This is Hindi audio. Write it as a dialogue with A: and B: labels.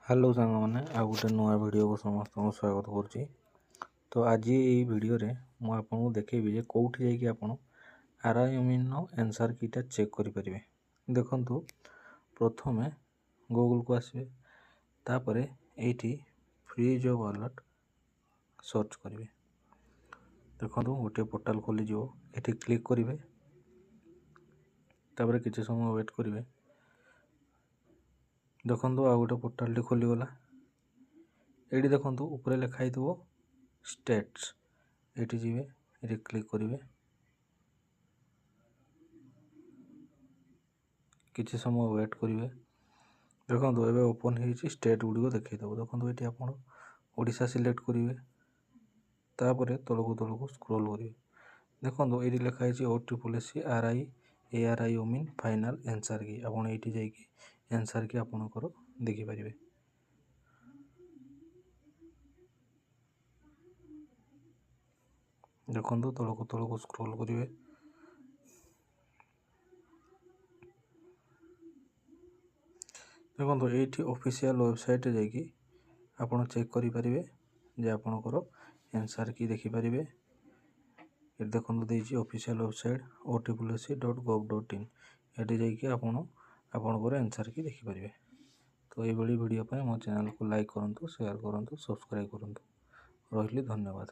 A: हेलो सांग मैंने आ गोटे नुआ वीडियो को समस्त को स्वागत करुच्ची। तो आज ये वीडियो रे मु आपको देखेबी जे कोठी जाइए कि आपण आरआईएमईन आंसर कीटा चेक करें। देखंतु प्रथम गूगल को आसबे तापर एठी फ्री जॉब अलर्ट सर्च करेंगे। देखो गोटे पोर्टाल खोली जो एठी क्लिक करेंगे तापर किसी समय वेट करेंगे। देखो आ गोटे पोर्टाल टी खोलीगला ये देखो ऊपर लिखाई थो स्टेट्स ये जी ये क्लिक करेंगे। किसी समय वेट करेंगे। देखो ये ओपन हो स्टेट गुड़िक देखो देखो ये आप ओडिशा सिलेक्ट करेंगे तापर तलक स्क्रॉल करेंगे। देखो ये लिखाई OSSC ARIEMIN फाइनल आंसर की आपड़ ये जाकि आंसर की आपणकर देखिपारे। देखो तलक स्क्रॉल करेंगे। देखो ये ऑफिशियल वेबसाइट जाकि आपड़ चेक करेंगे जे आपणकर आंसर की देखिपारे। ये देखो देखिए ऑफिशियल वेबसाइट OSSC.gov.in ये जाकि आपणकर आंसर की देखिपारे। तो ये वीडियो मो चैनल को लाइक करूँ, शेयर करूँ, सब्सक्राइब करूँ। रही धन्यवाद।